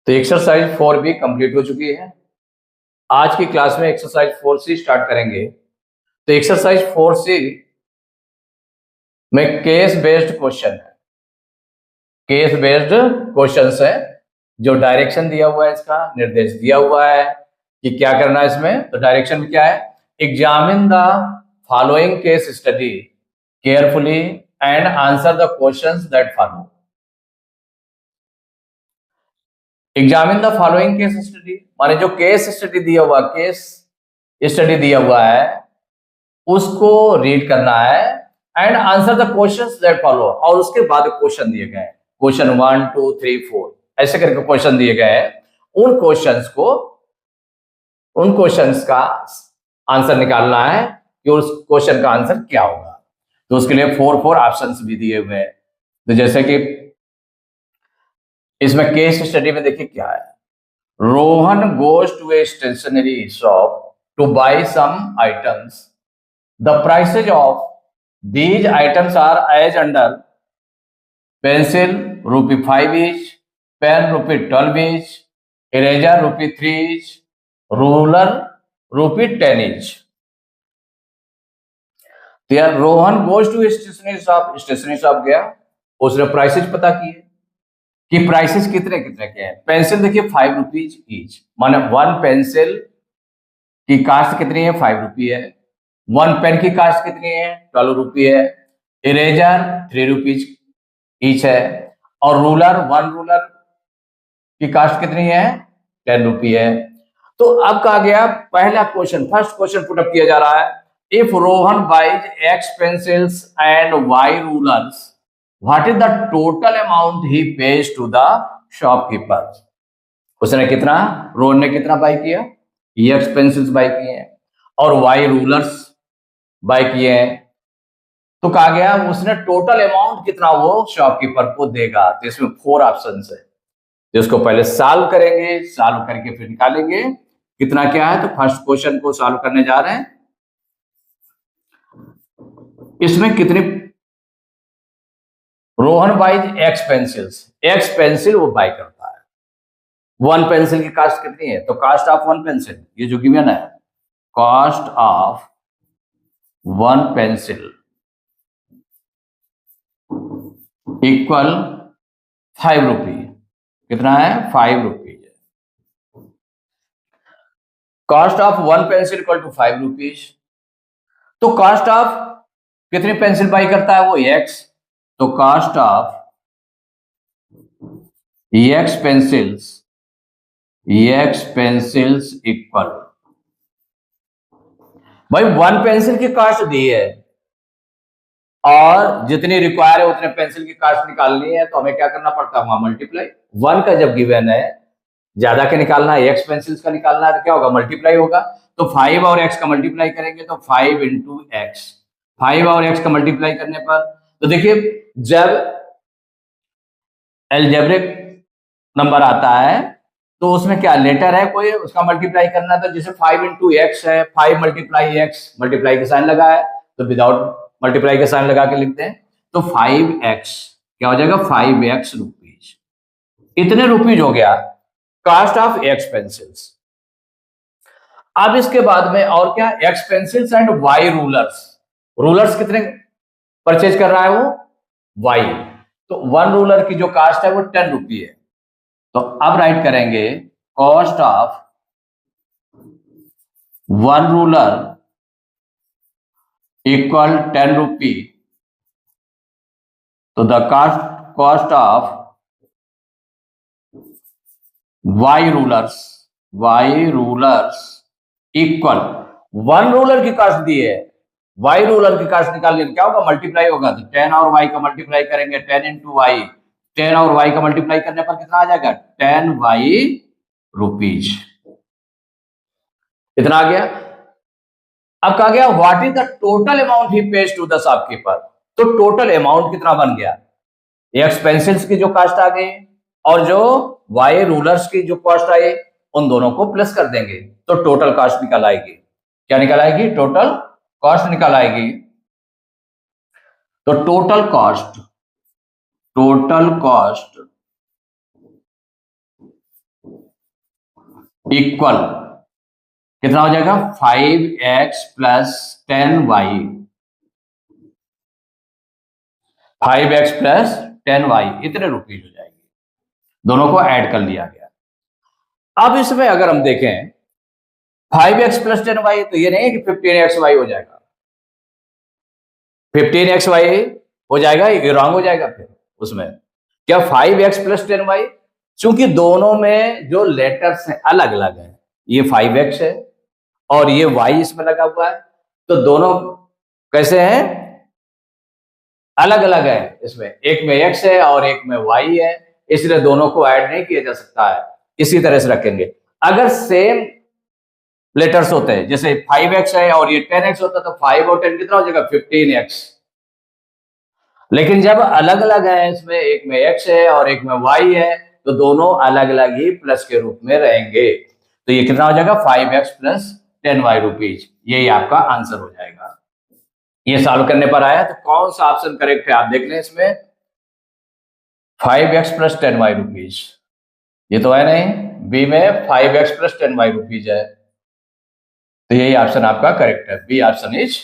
तो एक्सरसाइज 4 भी कंप्लीट हो चुकी है। आज की क्लास में एक्सरसाइज 4C स्टार्ट करेंगे। तो एक्सरसाइज 4C में केस बेस्ड क्वेश्चन है। केस बेस्ड क्वेश्चंस है, जो डायरेक्शन दिया हुआ है, इसका निर्देश दिया हुआ है कि क्या करना है इसमें। तो डायरेक्शन में क्या है, examine the following case study carefully and answer the questions that follow. Examine the following case study माने जो केस स्टडी दिया हुआ, केस स्टडी दिया हुआ है उसको रीड करना है and answer the questions that follow, और उसके बाद क्वेश्चन दिए गए हैं, क्वेश्चन 1 2 3 4 ऐसे करके क्वेश्चन दिए गए हैं। उन क्वेश्चंस का आंसर निकालना है कि उस क्वेश्चन का आंसर क्या होगा। तो उसके लिए 4 ऑप्शंस भी दिए हुए हैं। तो जैसे कि इसमें केस स्टडी में देखिए क्या है, Rohan goes to a stationery shop to buy some items. The prices of these items are as under: pencil ₹5 each, pen ₹12 each, eraser ₹3 each, ruler ₹10 each. तो यार Rohan goes to stationery shop गया, उसने prices पता किए कि प्राइसेस कितने कितने के हैं। पेंसिल देखिए ₹5 ईच, माने वन पेंसिल की कास्ट कितनी है, ₹5 है। वन पेन की कास्ट कितनी है, ₹12 है। इरेजर ₹3 ईच है। और वन रूलर की कास्ट कितनी है, ₹10 है। तो अब कहा गया पहला क्वेश्चन, फर्स्ट क्वेश्चन पुटअप किया जा रहा है, if Rohan buys X pencils and Y rulers what is the total amount he pays to the shopkeeper. उसने कितना, रोहन ने कितना बाय किया, X पेंसिल्स बाय किए हैं और Y रूलर्स बाय किए हैं। तो कहा गया उसने टोटल अमाउंट कितना वो शॉपकीपर को देगा। तो इसमें 4 ऑप्शन है, जिसको पहले सॉल्व करेंगे, सॉल्व करके फिर निकालेंगे कितना क्या है। तो फर्स्ट क्वेश्चन को सॉल्व करने जा रहे हैं। इसमें कितने, Rohan buys X pencils, X pencil वो बाय करता है। वन पेंसिल की कास्ट कितनी है, तो कास्ट ऑफ वन पेंसिल, ये जो गिवन है, cost of one pencil equal ₹5। कितना है, ₹5। Cost of one pencil equal to ₹5। तो कॉस्ट ऑफ कितनी पेंसिल बाई करता है वो, X। तो cost of X pencils equal, भाई वन पेंसिल की कॉस्ट दी है और जितनी रिक्वायर है उतने पेंसिल की कास्ट निकालनी है, तो हमें क्या करना पड़ता है, मल्टीप्लाई। वन का जब गिवन है, ज्यादा के निकालना है, X पेंसिल्स का निकालना है, तो क्या होगा, मल्टीप्लाई होगा। तो 5 और X का मल्टीप्लाई करेंगे तो 5 इंटू X, 5 और X का मल्टीप्लाई करने पर, तो देखिए जब एल्जेब्रिक नंबर आता है तो उसमें क्या लेटर है कोई, उसका मल्टीप्लाई करना है। तो जैसे 5 इंटू X है, 5 मल्टीप्लाई X, मल्टीप्लाई के साइन लगा है तो विदाउट मल्टीप्लाई के साइन लगा के लिखते हैं। तो 5X क्या हो जाएगा, 5X रुपीज। इतने रुपीज हो गया कॉस्ट ऑफ X पेंसिल्स। अब इसके बाद में और क्या, X pencils and Y rulers. Rulers कितने परचेज कर रहा है वो, Y। तो वन रूलर की जो कास्ट है वो ₹10 है। तो अब राइट करेंगे cost of one ruler equal ₹10। तो the cost of Y rulers equal, one ruler की कास्ट दी है, Y रूलर की कास्ट निकालने क्या होगा, मल्टीप्लाई होगा। तो 10 और Y का मल्टीप्लाई करेंगे, 10 इंटू Y, 10 और Y का मल्टीप्लाई करने पर कितना आ जाएगा, ₹10 रुपीज। इतना आ गया। अब कहा गया what is the total amount he pays to the shopkeeper. तो टोटल अमाउंट कितना बन गया, X पेंसिल्स की जो कास्ट आ गई और जो Y रूलर्स की जो कॉस्ट आई, उन दोनों को प्लस कर देंगे तो टोटल कॉस्ट निकल आएगी। क्या निकल आएगी, टोटल कॉस्ट निकल आएगी। तो टोटल कॉस्ट इक्वल कितना हो जाएगा 5x plus 10y, 5x plus 10y इतने रुपीज हो जाएगी। दोनों को ऐड कर लिया गया। अब इसमें अगर हम देखें 5x प्लस 10y, तो ये नहीं है कि 15xy हो जाएगा, 15xy हो जाएगा, ये रॉन्ग हो जाएगा। फिर उसमें क्या 5x प्लस 10y, चूंकि दोनों में जो लेटर्स हैं अलग अलग है, ये 5x है और ये y इसमें लगा हुआ है, तो दोनों कैसे हैं, अलग अलग है। इसमें एक में x है और एक में y है, इसलिए दोनों को ऐड नहीं किया जा सकता है। इसी तरह से रखेंगे। अगर सेम लेटर्स होते हैं, जैसे 5x है और ये 10x होता, तो 5 और 10 कितना हो जाएगा 15x। लेकिन जब अलग अलग है, इसमें एक में x है और एक में y है, तो दोनों अलग अलग ही प्लस के रूप में रहेंगे। तो ये कितना हो जाएगा 5x प्लस 10y रुपीज, यही आपका आंसर हो जाएगा। ये सॉल्व करने पर आया, तो कौन सा ऑप्शन करेक्ट है आप देख लें। इसमें 5x प्लस 10y रुपीज, ये तो है नहीं, बी में 5x प्लस 10y रुपीज है, तो यही ऑप्शन आपका करेक्ट है। B option is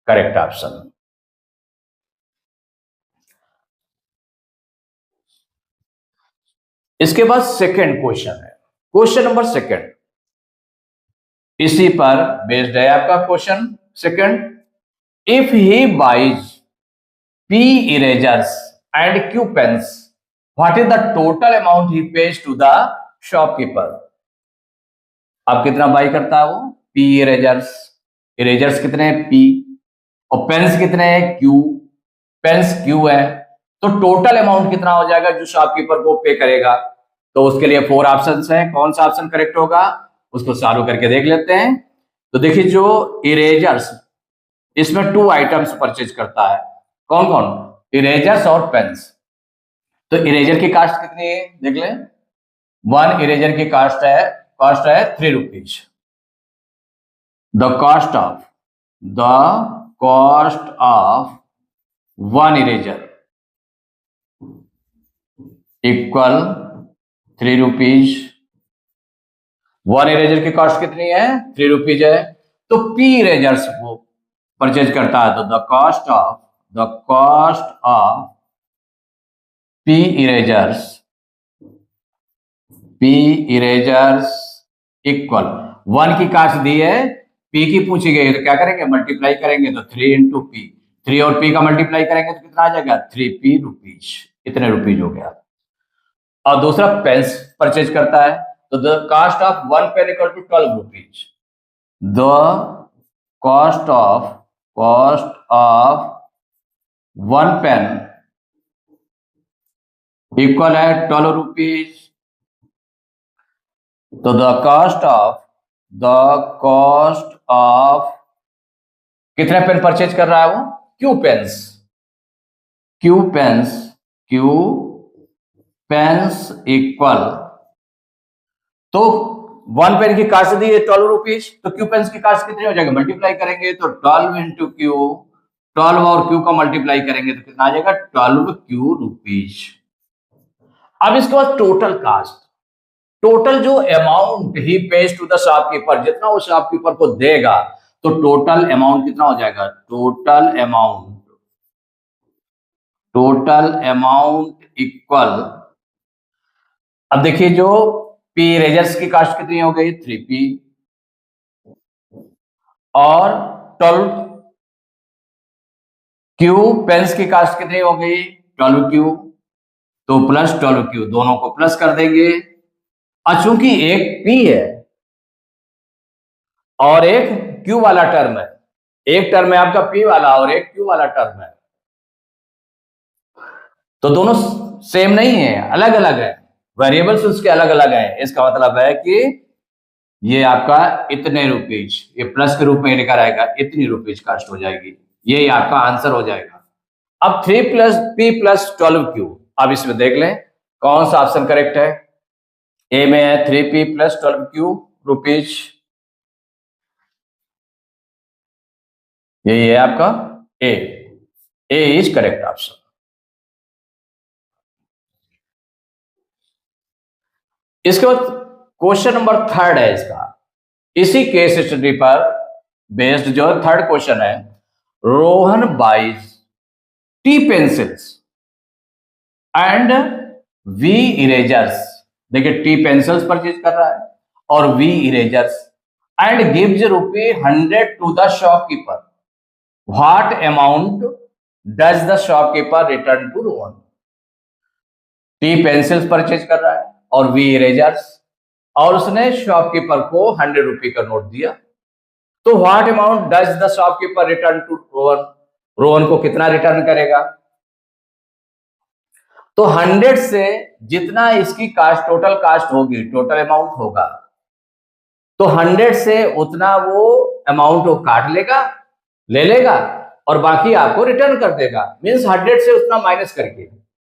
correct option. इसके बाद सेकंड क्वेश्चन है, क्वेश्चन नंबर सेकंड, इसी पर बेस्ड है आपका question second. If he buys P erasers and Q pens, what is the total amount he pays to the shopkeeper? अब कितना by करता है वो, P erasers, इरेजर्स कितने हैं P, और पेन्स कितने हैं Q, पेन्स Q है, तो टोटल अमाउंट कितना हो जाएगा जो शॉपकीपर को पे करेगा। तो उसके लिए 4 ऑप्शंस हैं, कौन सा ऑप्शन करेक्ट होगा उसको सॉल्व करके देख लेते हैं। तो देखिए, जो इरेजर्स, इसमें 2 आइटम्स परचेज करता है, कौन कौन, इरेजर्स और पेन्स। तो इरेजर की कास्ट कितनी है देख लें, 1 इरेजर की कास्ट है 3 rupees. The cost of 1 eraser equal 3 rupees. 1 eraser की कॉस्ट कितनी है 3 रुपीज है, तो P इरेजर्स वो परचेज करता है, तो the cost of P erasers equal 1 की कास्ट दी है, P की पूछी गई, तो क्या करेंगे मल्टीप्लाई करेंगे, तो 3 इंटू P, 3 और P का मल्टीप्लाई करेंगे तो कितना आ जाएगा 3P रुपीज, इतने रुपीज हो गया। और दूसरा पेन्स परचेज करता है, तो the cost of 1 pen equal to 12 rupees. The cost of 1 pen equal है 12 रुपीज। तो द कॉस्ट ऑफ कितने पेन परचेज कर रहा है वो, क्यू पेन्स इक्वल, तो 1 पेन की कास्ट दी है 12 रुपीज, तो क्यू पेन्स की कास्ट कितनी हो जाएगी, मल्टीप्लाई करेंगे तो 12 इंटू क्यू, 12 और क्यू का मल्टीप्लाई करेंगे तो कितना आ जाएगा 12 क्यू रुपीज। अब इसके बाद टोटल कास्ट, टोटल जो amount he pays to the shopkeeper, जितना वो शॉपकीपर को देगा, तो टोटल अमाउंट कितना हो जाएगा, टोटल अमाउंट इक्वल, अब देखिए जो P इरेजर्स की कास्ट कितनी हो गई 3P, और 12 Q पेन्स की कास्ट कितनी हो गई 12Q, तो प्लस 12Q, दोनों को प्लस कर देंगे। और चूंकि एक P है और एक Q वाला टर्म है, एक टर्म है आपका P वाला और एक Q वाला टर्म है, तो दोनों सेम नहीं है, अलग अलग है, वेरिएबल्स उसके अलग अलग हैं। इसका मतलब है कि ये आपका इतने रुपीज, ये प्लस के रूप में लिखा रहेगा, इतनी रुपीज कास्ट हो जाएगी, ये आपका आंसर हो जाएगा। अब 3 प्लस P प्लस 12Q, अब इसमें देख लें कौन सा ऑप्शन करेक्ट है। ए में है 3P प्लस 12Q रुपीज, यही है आपका ए इज करेक्ट ऑप्शन। इसके बाद क्वेश्चन नंबर 3 है इसका, इसी केस स्टडी पर बेस्ड जो थर्ड क्वेश्चन है, Rohan buys T pencils and V erasers. देखिए टी पेंसिल्स परचेज कर रहा है और V erasers and gives ₹100 to the shopkeeper. What amount does the shopkeeper return to Rohan? T pencils purchase कर रहा है और वी इरेजर्स, और उसने शॉपकीपर को ₹100 का नोट दिया। तो what amount does the shopkeeper return to Rohan? Rohan को कितना रिटर्न करेगा? तो 100 से जितना इसकी कास्ट टोटल कास्ट होगी, टोटल अमाउंट होगा, तो 100 से उतना वो अमाउंट वो काट लेगा, ले लेगा और बाकी आपको रिटर्न कर देगा। मींस 100 से उतना माइनस करके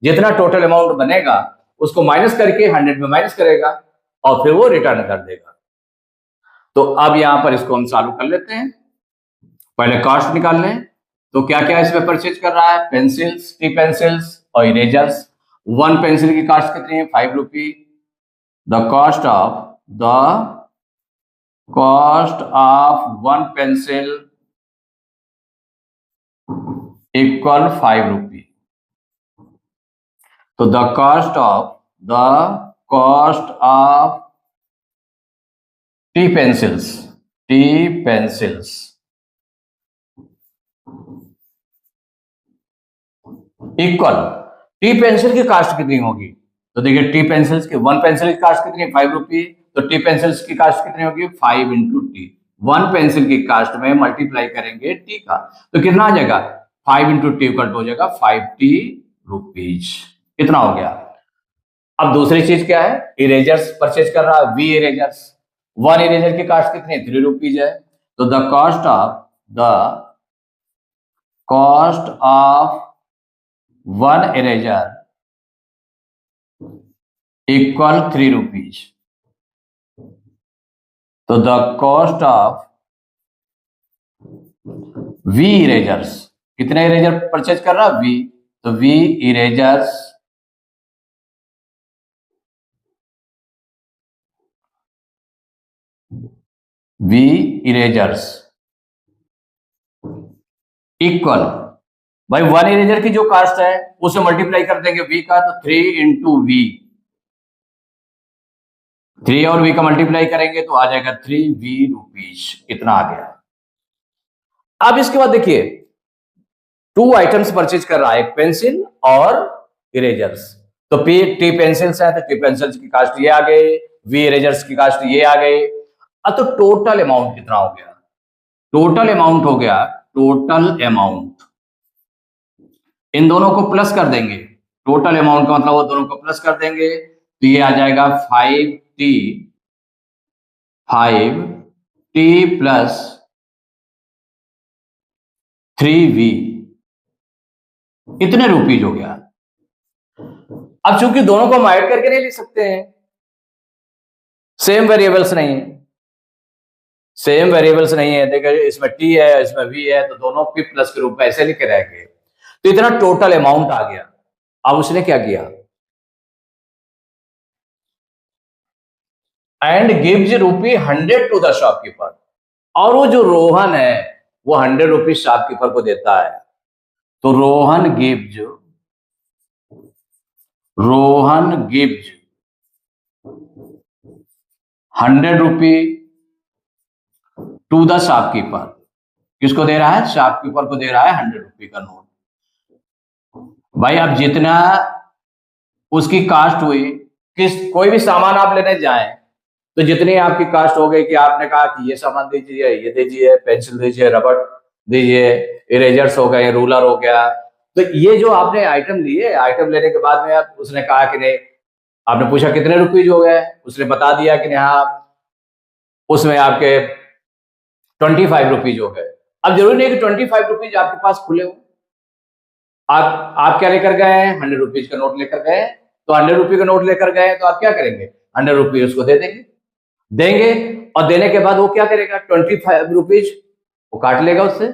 जितना टोटल अमाउंट बनेगा उसको माइनस करके 100 में माइनस करेगा और फिर वो रिटर्न कर देगा। तो अब यहां पर इसको हम चालू कर लेते हैं। पहले कॉस्ट निकाल लें। तो क्या क्या इसमें परचेज कर रहा है? पेंसिल्स, टी पेंसिल्स और इरेजर्स। वन पेंसिल की कॉस्ट कितनी है? ₹5। The cost of one pencil equal ₹5। तो the cost of T pencils equal, T pencil की कास्ट कितनी होगी? तो देखिए टी पेंसिल्स की वन पेंसिल की कास्ट कितनी है? ₹5। तो टी पेंसिल्स की कास्ट कितनी होगी? 5 इंटू टी। वन पेंसिल की कास्ट में मल्टीप्लाई करेंगे टी का, तो कितना आ जाएगा? 5 इंटू टी इक्वल हो जाएगा ₹50। इतना हो गया। अब दूसरी चीज क्या है? इरेजर्स परचेज कर रहा है, वी इरेजर्स। वन इरेजर की कास्ट कितनी है? ₹3 है। तो the cost of one eraser equal ₹3। तो the cost of V erasers, कितने इरेजर परचेज कर रहा? वी। तो वी इरेजर्स इक्वल, भाई वन इरेजर की जो कास्ट है उसे मल्टीप्लाई कर देंगे वी का, तो 3 इंटू वी, 3 और वी का मल्टीप्लाई करेंगे तो आ जाएगा ₹3। इतना आ गया। अब इसके बाद देखिए 2 आइटम्स परचेज कर रहा है, एक पेंसिल और इरेजर्स। तो टी पेंसिल्स है तो टी पेंसिल्स की कास्ट ये आ गई, वी इरेजर्स की कास्ट ये आ गई। अब तो टोटल अमाउंट कितना हो गया? टोटल अमाउंट इन दोनों को प्लस कर देंगे। टोटल अमाउंट का मतलब वो दोनों को प्लस कर देंगे तो ये आ जाएगा 5t प्लस 3v, इतने ₹। हो गया। अब चूंकि दोनों को हम ऐड करके नहीं लिख सकते हैं, सेम वेरिएबल्स नहीं है, देखिए इसमें t है इसमें v है, तो दोनों p प्लस के रूप में ऐसे लिखे रहेंगे। तो इतना टोटल अमाउंट आ गया। अब उसने क्या किया? And gives ₹100 to the shopkeeper, और वो जो रोहन है वो ₹100 शॉपकीपर को देता है। तो Rohan gives ₹100 to the shopkeeper. किसको दे रहा है? शॉपकीपर को दे रहा है ₹100 का नोट। भाई अब जितना उसकी कास्ट हुई, कोई भी सामान आप लेने जाएं तो जितनी आपकी कास्ट हो गई कि आपने कहा कि ये सामान दीजिए, ये दीजिए, पेंसिल दीजिए, रबड़ दीजिए, इरेजर्स हो गए, रूलर हो गया, तो ये जो आपने आइटम लिए, आइटम लेने के बाद में आप उसने कहा कि नहीं, आपने पूछा कितने ₹। हो गए, उसने बता दिया कि हाँ उसमें आपके ₹25 हो गए। अब जरूरी नहीं कि ₹25 आपके पास खुले हो। आप क्या लेकर गए हैं? ₹100 का नोट लेकर गए। तो ₹100 का नोट लेकर गए तो आप क्या करेंगे? ₹100 उसको दे देंगे और देने के बाद वो क्या करेगा? ₹25 वो काट लेगा उससे।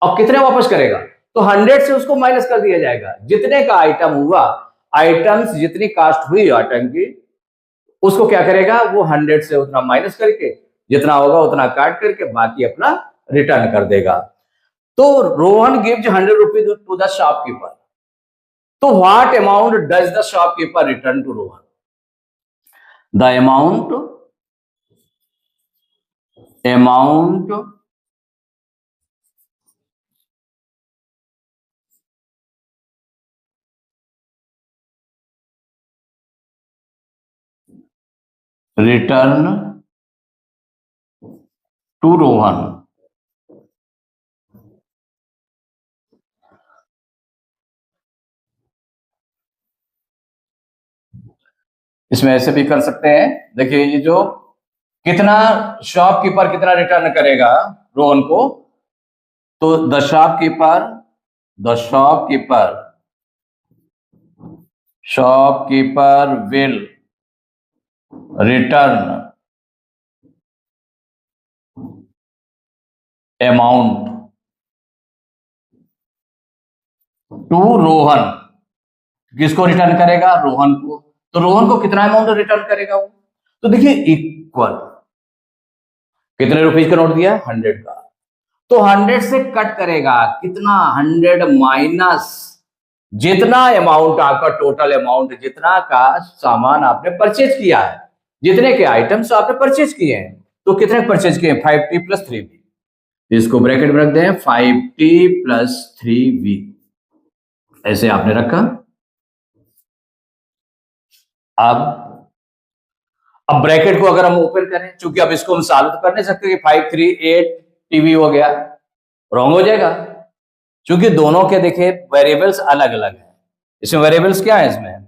अब कितने वापस करेगा? तो 100 से उसको माइनस कर दिया जाएगा। जितने का आइटम हुआ, आइटम्स जितनी कास्ट हुई आइटम की उसको क्या करेगा, वो 100 से उतना माइनस करके जितना होगा उतना काट करके बाकी अपना रिटर्न कर देगा। तो Rohan gives 100 rupees to the shopkeeper, तो what amount does the shopkeeper return to Rohan? The amount return to Rohan. इसमें ऐसे भी कर सकते हैं, देखिए ये जो कितना शॉपकीपर कितना रिटर्न करेगा रोहन को, तो the shopkeeper will return amount to Rohan. किसको रिटर्न करेगा? रोहन को। तो रोहन को कितना अमाउंट रिटर्न करेगा वो? तो देखिए इक्वल, कितने रुपीज का नोट दिया? 100 का। तो 100 से कट करेगा कितना? 100 माइनस जितना अमाउंट आपका, टोटल अमाउंट जितना का सामान आपने परचेज किया है, जितने के आइटम्स आपने परचेज किए हैं। तो कितने परचेज किए? 5t plus 3v। इसको ब्रैकेट में रख दें, 5t प्लस 3v, ऐसे आपने रखा। अब ब्रैकेट को अगर हम ओपन करें, चूंकि अब इसको हम सॉल्व तो कर नहीं सकते कि 538 टीवी हो गया, रॉन्ग हो जाएगा, क्योंकि दोनों के देखे वेरिएबल्स अलग अलग हैं। इसमें वेरिएबल्स क्या है? इसमें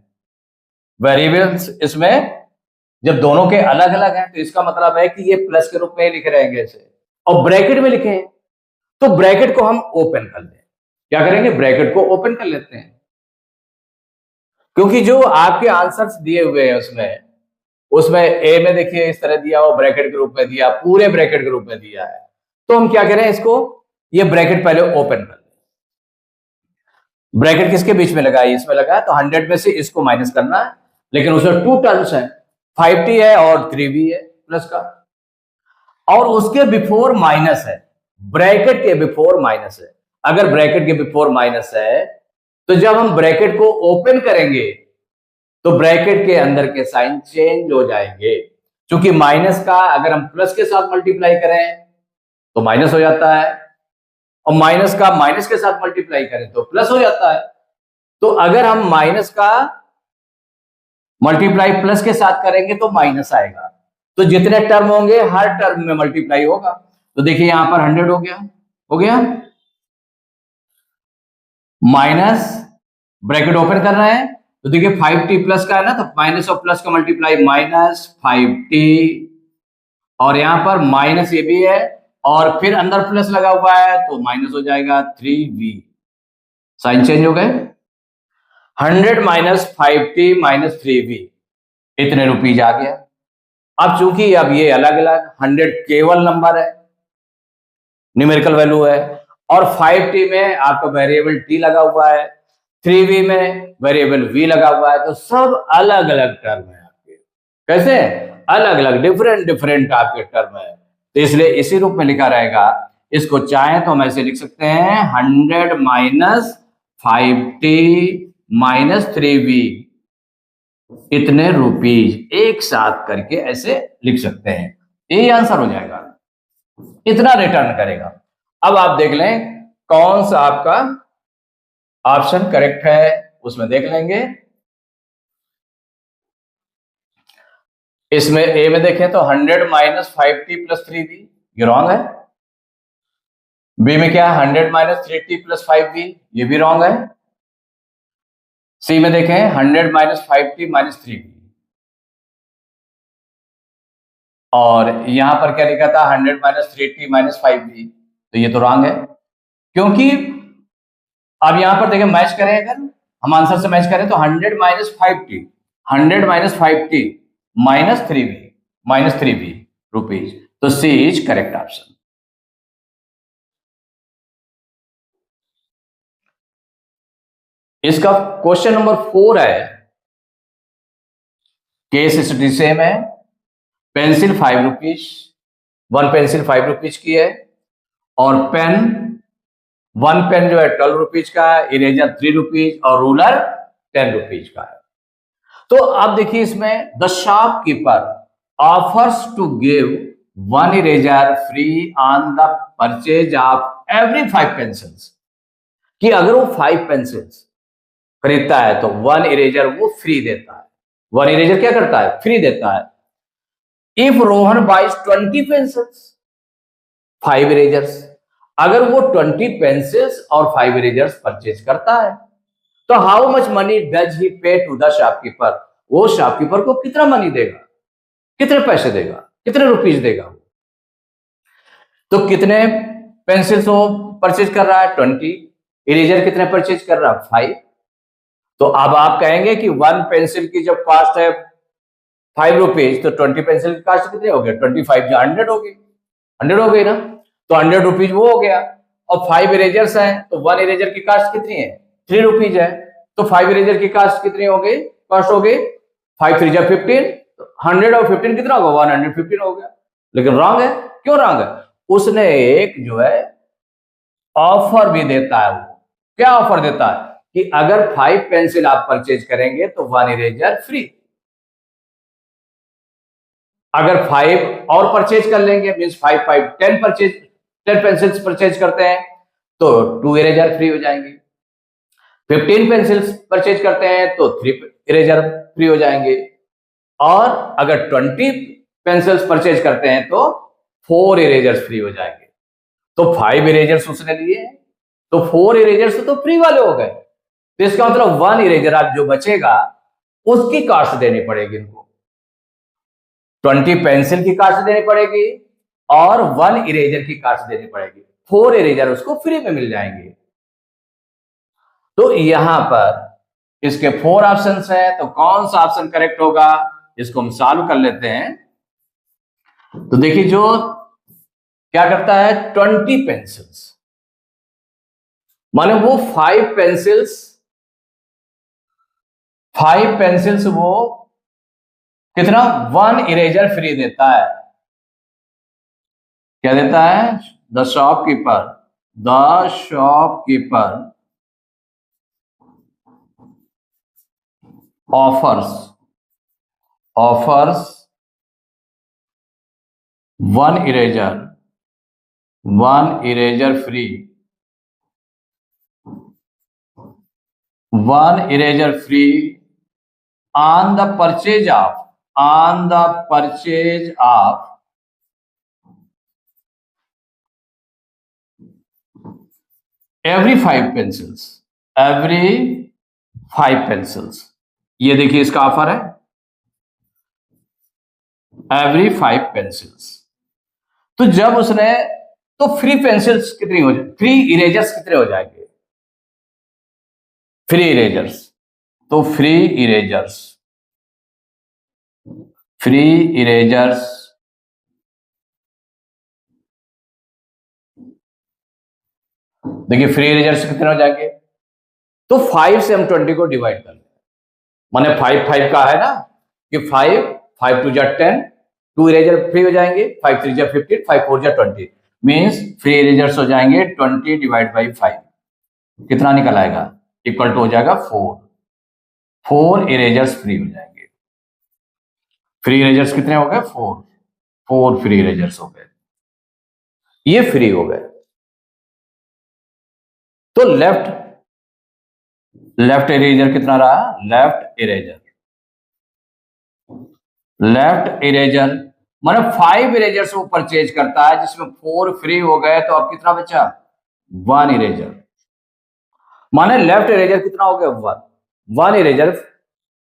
वेरिएबल्स इसमें जब दोनों के अलग अलग हैं तो इसका मतलब है कि ये प्लस के रूप में लिखे रहेंगे ऐसे, और ब्रैकेट में लिखे हैं, तो ब्रैकेट को हम ओपन कर लें। क्या करेंगे? ब्रैकेट को ओपन कर लेते हैं, क्योंकि जो आपके आंसर्स दिए हुए हैं उसमें उसमें ए में देखिए इस तरह दिया हो, ब्रैकेट के रूप में दिया, पूरे ब्रैकेट के रूप में दिया है। तो हम क्या करें? इसको ये ब्रैकेट पहले ओपन कर लें। ब्रैकेट किसके बीच में लगा है? इसमें लगा है, तो 100 में से इसको माइनस करना है, लेकिन उसमें 2 टर्म्स है, 5t है और 3v है प्लस का, और उसके बिफोर माइनस है, ब्रैकेट के बिफोर माइनस है। अगर ब्रैकेट के बिफोर माइनस है तो जब हम ब्रैकेट को ओपन करेंगे तो ब्रैकेट के अंदर के साइन चेंज हो जाएंगे, क्योंकि माइनस का अगर हम प्लस के साथ मल्टीप्लाई करें तो माइनस हो जाता है, और माइनस का माइनस के साथ मल्टीप्लाई करें तो प्लस हो जाता है। तो अगर हम माइनस का मल्टीप्लाई प्लस के साथ करेंगे तो माइनस आएगा, तो जितने टर्म होंगे हर टर्म में मल्टीप्लाई होगा। तो देखिए यहां पर 100 हो गया माइनस, ब्रैकेट ओपन कर रहे हैं, तो देखिए 5t प्लस का है ना, तो माइनस और प्लस का मल्टीप्लाई माइनस 5t, और यहां पर माइनस ये भी है और फिर अंदर प्लस लगा हुआ है तो माइनस हो जाएगा 3v, साइन चेंज हो गए। 100 माइनस 5t माइनस 3v, इतने रुपीज आ गया। अब चूंकि अब ये अलग अलग, 100 केवल नंबर है, न्यूमेरिकल वैल्यू है, और 5t में आपका वेरिएबल t लगा हुआ है, 3v में वेरिएबल v लगा हुआ है, तो सब अलग अलग टर्म है आपके। कैसे? अलग अलग, डिफरेंट डिफरेंट आपके टर्म है, तो इसलिए इसी रूप में लिखा रहेगा। इसको चाहे तो हम ऐसे लिख सकते हैं, 100 माइनस 5t माइनस 3v, इतने रुपीज, एक साथ करके ऐसे लिख सकते हैं, यही आंसर हो जाएगा, इतना रिटर्न करेगा। अब आप देख लें कौन सा आपका ऑप्शन करेक्ट है, उसमें देख लेंगे। इसमें ए में देखें तो 100 माइनस 5t प्लस 3v, ये रॉन्ग है। बी में क्या है? 100 माइनस 3t प्लस 5v, ये भी रॉन्ग है। सी में देखें 100 माइनस 5t माइनस 3v, और यहां पर क्या लिखा था? 100 माइनस 3t माइनस 5v, तो ये तो रॉन्ग है, क्योंकि अब यहां पर देखें मैच करें, अगर हम आंसर से मैच करें तो 100 minus 5t, 100 minus 5t minus 3v rupees, तो सी इज करेक्ट ऑप्शन। इसका क्वेश्चन नंबर 4 है, केस स्टडी सेम है। पेंसिल 5 रुपीज, 1 पेंसिल 5 रुपीज की है, और पेन 1 पेन जो है 12 रुपीज का है, इरेजर 3 रुपीज और रूलर 10 रुपीज का है। तो आप देखिए इसमें the shopkeeper offers to give 1 eraser free on the purchase of every 5 pencils, कि अगर वो 5 पेंसिल्स खरीदता है तो 1 इरेजर वो फ्री देता है। 1 इरेजर क्या करता है? फ्री देता है। If Rohan buys 20 pencils 5 erasers, अगर वो 20 पेंसिल्स और 5 इरेजर्स परचेज करता है तो how much money does he पे टू द शॉपकीपर, वो शॉपकीपर को कितना मनी देगा, कितने पैसे देगा, कितने रुपीज देगा वो। तो कितने पेंसिल्स वो परचेज कर रहा है? 20। इरेजर कितने परचेज कर रहा है? 5। तो अब आप कहेंगे कि 1 पेंसिल की जब कॉस्ट है 5 रुपीज, तो 20 पेंसिल की कॉस्ट कितने हो गए? 25 या 100 हो गई, 100 हो गई ना। तो 100 रुपीज वो हो गया, और 5 इरेजर्स हैं तो 1 इरेजर की कॉस्ट कितनी है? 3 रुपीज है। तो 5 इरेजर की कॉस्ट कितनी हो गई? कॉस्ट हो गई 5 3 जा 15, 100 और 15 कितना होगा? 115 हो गया। लेकिन रॉन्ग है। क्यों रॉन्ग है? उसने एक जो है ऑफर भी देता है। वो क्या ऑफर देता है? कि अगर 5 पेंसिल आप परचेज करेंगे तो 1 इरेजर फ्री। अगर 5 और परचेज कर लेंगे, मींस 5 5 10 परचेज, 10 पेंसिल्स परचेज करते हैं तो 2 इरेजर फ्री हो जाएंगे। 15 पेंसिल्स परचेज करते हैं तो 3 इरेजर फ्री हो जाएंगे। और अगर 20 पेंसिल्स परचेज करते हैं तो 4 इरेजर्स फ्री हो जाएंगे। तो 5 इरेजर्स उसने लिए तो 4 इरेजर्स तो फ्री वाले हो गए। तो इसका मतलब 1 इरेजर आप जो बचेगा उसकी कॉस्ट देनी पड़ेगी इनको। 20 पेंसिल की कॉस्ट देनी पड़ेगी और 1 इरेजर की कॉस्ट देनी पड़ेगी। 4 इरेजर उसको फ्री में मिल जाएंगे। तो यहां पर इसके 4 ऑप्शंस हैं, तो कौन सा ऑप्शन करेक्ट होगा इसको हम सॉल्व कर लेते हैं। तो देखिए जो क्या करता है 20 पेंसिल्स, माने वो 5 पेंसिल्स वो कितना 1 इरेजर फ्री देता है। क्या देता है? The shopkeeper offers 1 eraser free, 1 eraser free on the purchase of every 5 pencils. ये देखिए इसका ऑफर है एवरी 5 पेंसिल्स। तो जब उसने तो फ्री पेंसिल्स कितनी हो जाए, फ्री इरेजर्स कितने हो जाएंगे? फ्री इरेजर्स, तो फ्री इरेजर्स देखिए फ्री इरेजर्स कितने हो जाएंगे? तो 5 से हम 20 को डिवाइड कर लें, माने 5 5 का है ना कि 5 5 2 जा 10, 2 इरेजर फ्री हो जाएंगे, 5 3 जा 15, 5 4 जा 20, मींस फ्री इरेजर्स हो जाएंगे 20 डिवाइड बाई 5। कितना निकल आएगा? इक्वल टू हो जाएगा 4 इरेजर्स फ्री हो जाएंगे। फ्री इरेजर्स कितने हो गए? 4 फ्री इरेजर्स हो गए, ये फ्री हो गए। तो लेफ्ट इरेजर कितना रहा? लेफ्ट इरेजर माने 5 इरेजर्स वो परचेज करता है जिसमें 4 फ्री हो गए, तो अब कितना बचा? 1 इरेजर। माने लेफ्ट इरेजर कितना हो गया? 1 इरेजर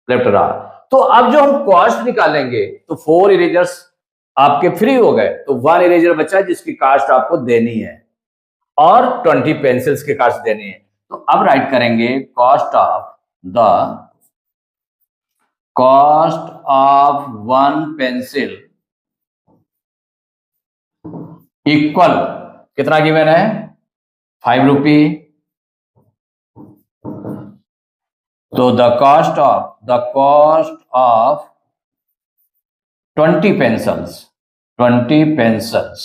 लेफ्ट रहा। तो अब जो हम कॉस्ट निकालेंगे तो 4 इरेजर्स आपके फ्री हो गए, तो 1 इरेजर बचा जिसकी कॉस्ट आपको देनी है, और 20 पेंसिल्स की कॉस्ट देनी है। तो अब राइट करेंगे कॉस्ट ऑफ 1 पेंसिल इक्वल कितना गिवन है? 5 रुपी। तो the cost of 20 pencils, 20 pencils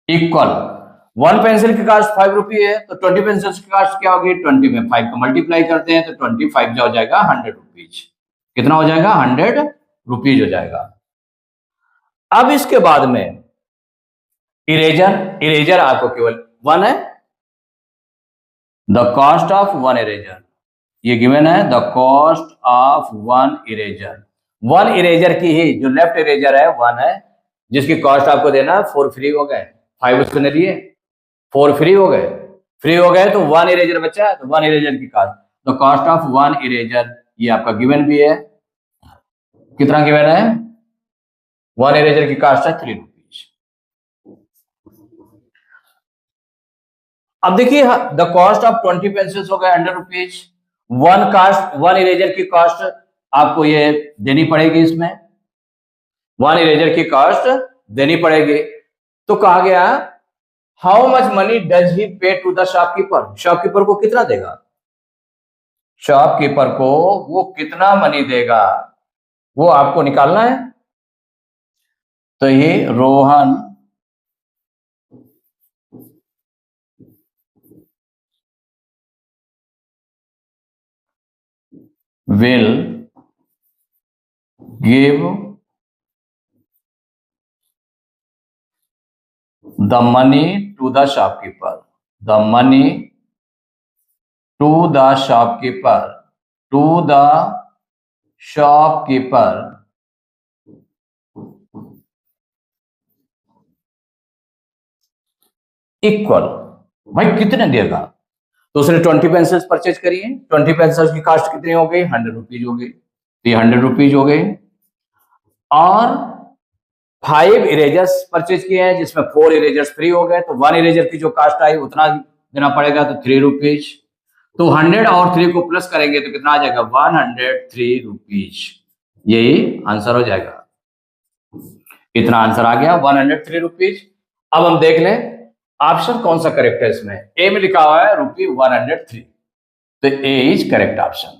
equal 1 pencil की कास्ट 5 रुपये है, तो 20 पेंसिल्स की कास्ट क्या होगी? 20 में 5 को मल्टीप्लाई करते हैं तो 25 जो हो जाएगा 100 रुपीज। कितना हो जाएगा? 100 रुपीज हो जाएगा। अब इसके बाद में इरेजर, इरेजर आपको केवल 1 है, द कॉस्ट ऑफ 1 इरेजर, ये गिवन है, the cost of 1 eraser. 1 eraser की ही जो लेफ्ट इरेजर है 1 है, जिसकी कॉस्ट आपको देना 4 फ्री हो गए, 5 उसको नहीं दिए, 4 फ्री हो गए, फ्री हो गए तो 1 इरेजर बचा है, तो 1 इरेजर की cost, the cost of 1 eraser, ये आपका गिवन भी है। कितना गिवन है? 1 इरेजर की कॉस्ट है 3 रुपीज। अब देखिए द कॉस्ट ऑफ 20 पेंसिल्स हो गए 100 रुपीज। 1 इरेजर की कॉस्ट आपको ये देनी पड़ेगी, इसमें 1 इरेजर की कॉस्ट देनी पड़ेगी। तो कहा गया how much money does he पे टू द शॉपकीपर, शॉपकीपर को कितना देगा, शॉपकीपर को वो कितना मनी देगा वो आपको निकालना है। तो ये Rohan will give the money to the shopkeeper, the money to the shopkeeper, to the shopkeeper equal, भाई कितने देगा? तो उसने 20 पेंसिल्स परचेज करी है, 20 पेंसिल्स की कॉस्ट कितनी हो गई? 100 रुपीज हो गई, तो 100 रुपीज हो गई। और 5 इरेजर्स परचेज किए हैं जिसमें 4 इरेजर्स फ्री हो गए, तो 1 इरेजर की जो कॉस्ट आई उतना देना पड़ेगा, तो 3 रुपीज। तो 100 और 3 को प्लस करेंगे तो कितना आ जाएगा? 103 रुपीज। यही आंसर हो जाएगा, इतना आंसर आ गया 103 रुपीज। अब हम देख लें ऑप्शन कौन सा करेक्ट है इसमें। ए में लिखा हुआ है ₹103, तो ए इज करेक्ट ऑप्शन।